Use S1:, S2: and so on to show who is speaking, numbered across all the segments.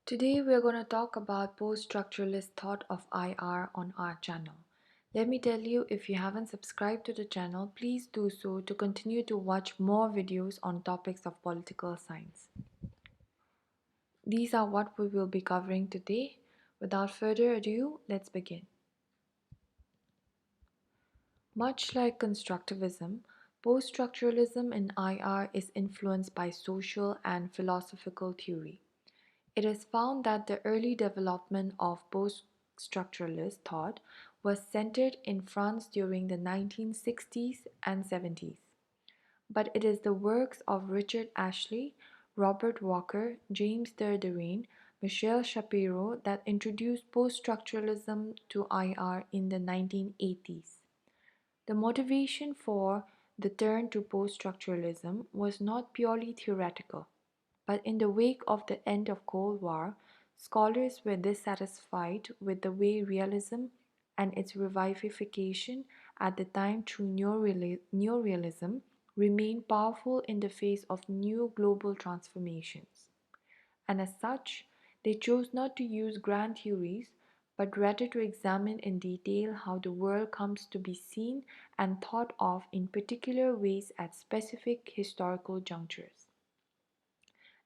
S1: Today we are going to talk about post-structuralist thought of IR on our channel. Let me tell you, if you haven't subscribed to the channel, please do so to continue to watch more videos on topics of political science. These are what we will be covering today. Without further ado, let's begin. Much like constructivism, post-structuralism in IR is influenced by social and philosophical theory. It is found that the early development of post-structuralist thought was centered in France during the 1960s and 70s. But it is the works of Richard Ashley, Robert Walker, James Derderian, Michel Shapiro that introduced post-structuralism to IR in the 1980s. The motivation for the turn to post-structuralism was not purely theoretical. But in the wake of the end of Cold War, scholars were dissatisfied with the way realism and its revivification at the time through neorealism remained powerful in the face of new global transformations. And as such, they chose not to use grand theories, but rather to examine in detail how the world comes to be seen and thought of in particular ways at specific historical junctures,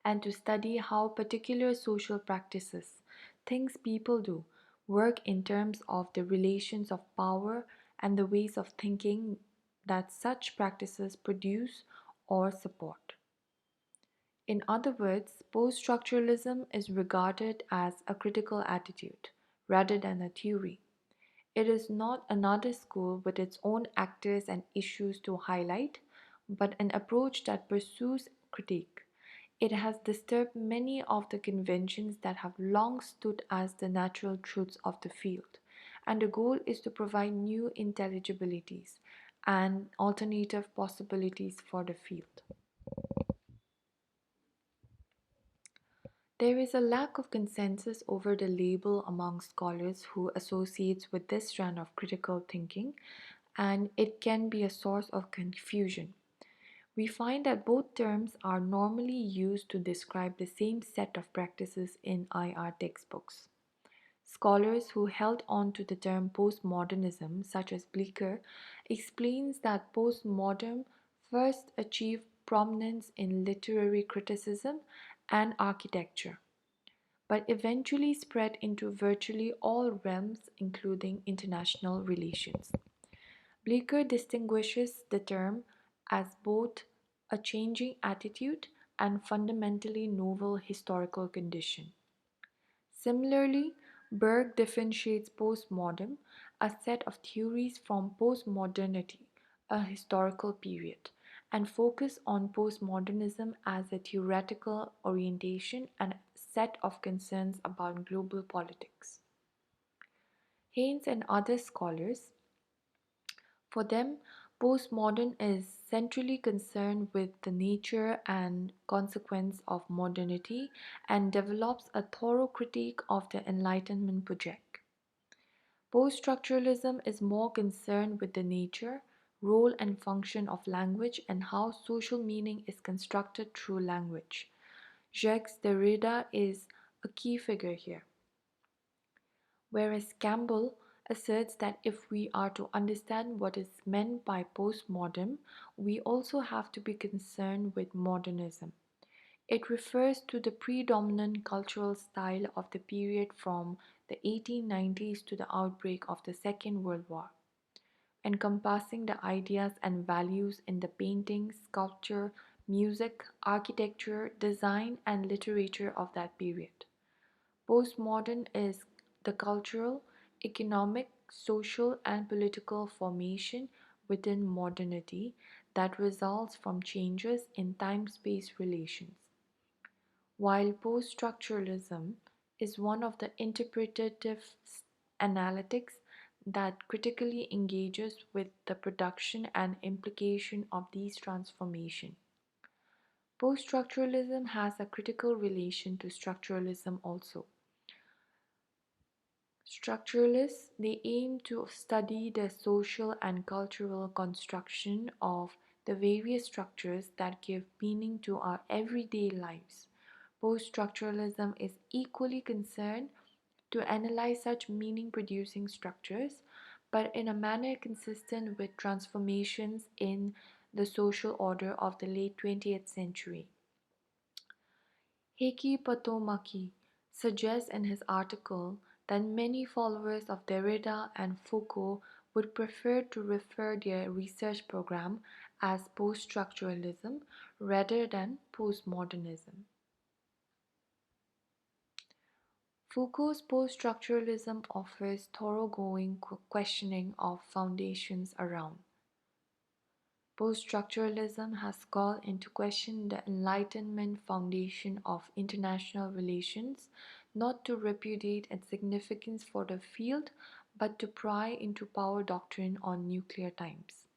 S1: and to study how particular social practices, things people do, work in terms of the relations of power and the ways of thinking that such practices produce or support. In other words, post structuralism is regarded as a critical attitude rather than a theory. It is not another school with its own actors and issues to highlight, but an approach that pursues critique. It has disturbed many of the conventions that have long stood as the natural truths of the field, and the goal is to provide new intelligibilities and alternative possibilities for the field. There is a lack of consensus over the label among scholars who associates with this strand of critical thinking, and it can be a source of confusion. We find that both terms are normally used to describe the same set of practices in IR textbooks. Scholars who held on to the term postmodernism, such as Bleecker, explains that postmodern first achieved prominence in literary criticism and architecture, but eventually spread into virtually all realms, including international relations. Bleecker distinguishes the term as both a changing attitude and fundamentally novel historical condition. Similarly, Berg differentiates postmodern, a set of theories, from postmodernity, a historical period, and focus on postmodernism as a theoretical orientation and a set of concerns about global politics. Haynes and other scholars, for them, postmodern is centrally concerned with the nature and consequence of modernity and develops a thorough critique of the Enlightenment project. Post-structuralism is more concerned with the nature, role and function of language and how social meaning is constructed through language. Jacques Derrida is a key figure here, whereas Campbell asserts that if we are to understand what is meant by postmodern, we also have to be concerned with modernism. It refers to the predominant cultural style of the period from the 1890s to the outbreak of the Second World War, encompassing the ideas and values in the painting, sculpture, music, architecture, design, and literature of that period. Postmodern is the cultural, economic, social, and political formation within modernity that results from changes in time space relations, while post structuralism is one of the interpretative analytics that critically engages with the production and implication of these transformations. Post structuralism has a critical relation to structuralism also. Structuralists, they aim to study the social and cultural construction of the various structures that give meaning to our everyday lives, Post-structuralism is equally concerned to analyze such meaning-producing structures, but in a manner consistent with transformations in the social order of the late 20th century. Heikki Patomäki suggests in his article that many followers of Derrida and Foucault would prefer to refer their research program as post-structuralism rather than postmodernism. Foucault's post-structuralism offers thoroughgoing questioning of foundations around. Post-structuralism has called into question the Enlightenment foundation of international relations, not to repudiate its significance for the field, but to pry into power doctrine on nuclear times.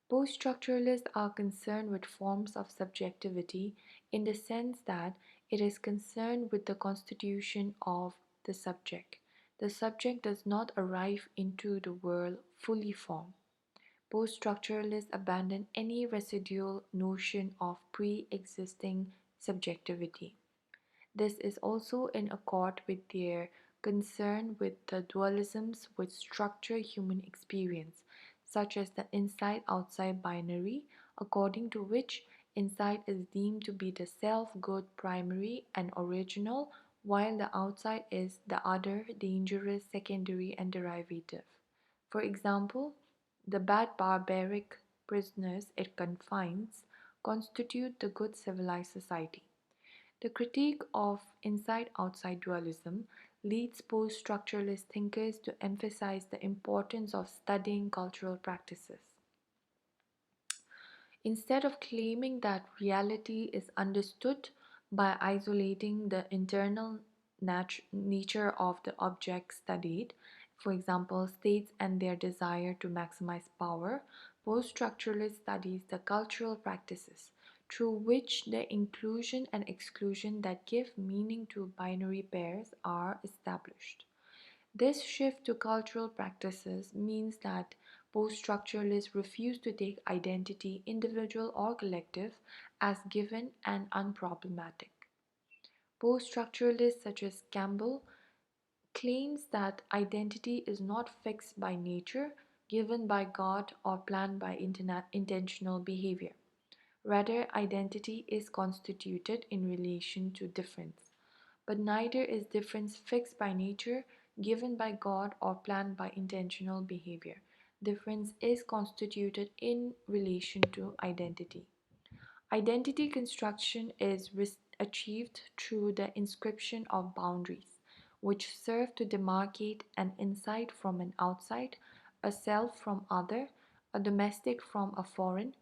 S1: Post-structuralists are concerned with forms of subjectivity in the sense that it is concerned with the constitution of the subject. The subject does not arrive into the world fully formed. Post-structuralists abandon any residual notion of pre-existing subjectivity. This is also in accord with their concern with the dualisms which structure human experience, such as the inside-outside binary, according to which inside is deemed to be the self-good primary and original, while the outside is the other, dangerous, secondary, and derivative. For example, the bad barbaric prisoners it confines constitute the good civilized society. The critique of inside-outside dualism leads post-structuralist thinkers to emphasize the importance of studying cultural practices. Instead of claiming that reality is understood by isolating the internal nature of the object studied, for example, states and their desire to maximize power, post-structuralist studies the cultural practices through which the inclusion and exclusion that give meaning to binary pairs are established. This shift to cultural practices means that post-structuralists refuse to take identity, individual or collective, as given and unproblematic. Post-structuralists such as Campbell claims that identity is not fixed by nature, given by God, or planned by intentional behavior. Rather, identity is constituted in relation to difference. But neither is difference fixed by nature, given by God, or planned by intentional behavior. Difference is constituted in relation to identity. Identity construction is achieved through the inscription of boundaries, which serve to demarcate an inside from an outside, a self from other, a domestic from a foreign.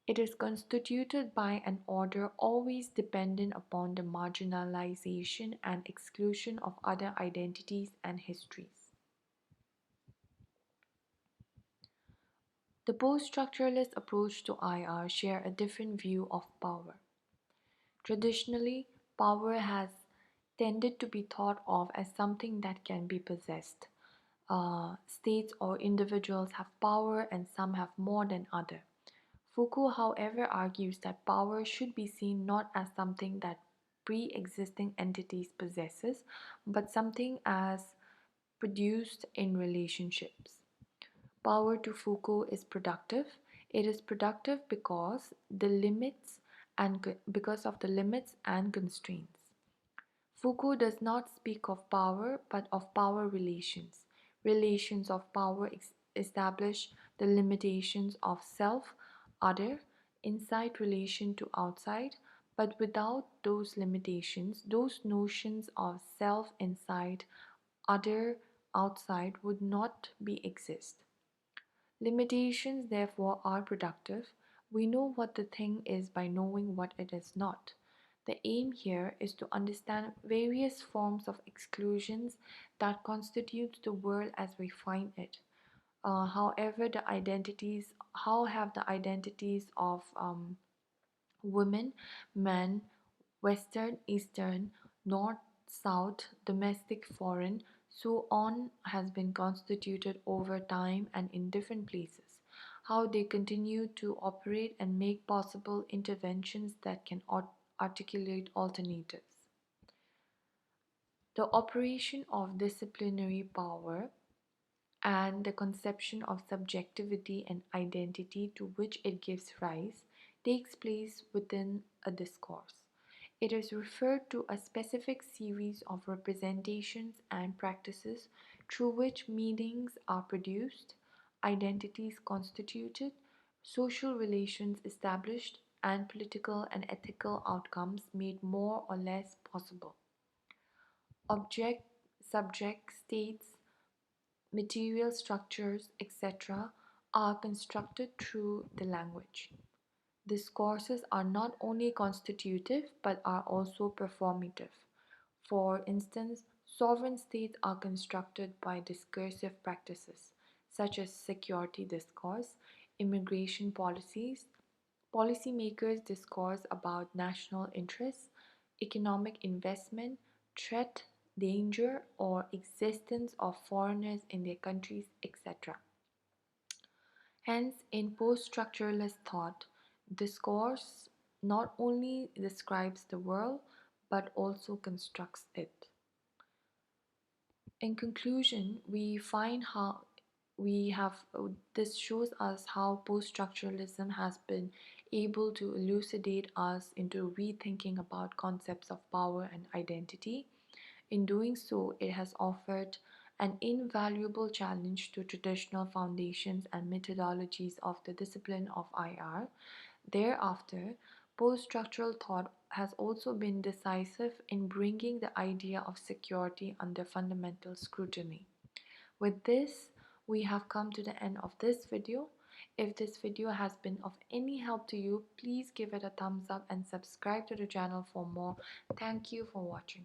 S1: It is constituted by an order always dependent upon the marginalization and exclusion of other identities and histories. The post-structuralist approach to IR share a different view of power. Traditionally, power has tended to be thought of as something that can be possessed. States or individuals have power and some have more than others. Foucault, however, argues that power should be seen not as something that pre-existing entities possesses, but something as produced in relationships. Power to Foucault is productive. It is productive because of the limits and constraints. Foucault does not speak of power but of power relations. Relations of power establish the limitations of self, other, inside relation to outside, but without those limitations, those notions of self inside, other, outside would not be exist. Limitations, therefore, are productive. We know what the thing is by knowing what it is not. The aim here is to understand various forms of exclusions that constitute the world as we find it. How have the identities of women, men, Western, Eastern, North, South, domestic, foreign, so on has been constituted over time and in different places. How they continue to operate and make possible interventions that can articulate alternatives. The operation of disciplinary power and the conception of subjectivity and identity to which it gives rise takes place within a discourse. It is referred to a specific series of representations and practices through which meanings are produced, identities constituted, social relations established, and political and ethical outcomes made more or less possible. Object, subject, states, material structures, etc., are constructed through the language. Discourses are not only constitutive but are also performative. For instance, sovereign states are constructed by discursive practices such as security discourse, immigration policies, policymakers discourse about national interests, economic investment, threat, danger, or existence of foreigners in their countries, etc. Hence, in post structuralist thought, discourse not only describes the world but also constructs it. In conclusion, we find how we have this shows us how post-structuralism has been able to elucidate us into rethinking about concepts of power and identity. In doing so, it has offered an invaluable challenge to traditional foundations and methodologies of the discipline of IR. Thereafter, post-structural thought has also been decisive in bringing the idea of security under fundamental scrutiny. With this, we have come to the end of this video. If this video has been of any help to you, please give it a thumbs up and subscribe to the channel for more. Thank you for watching.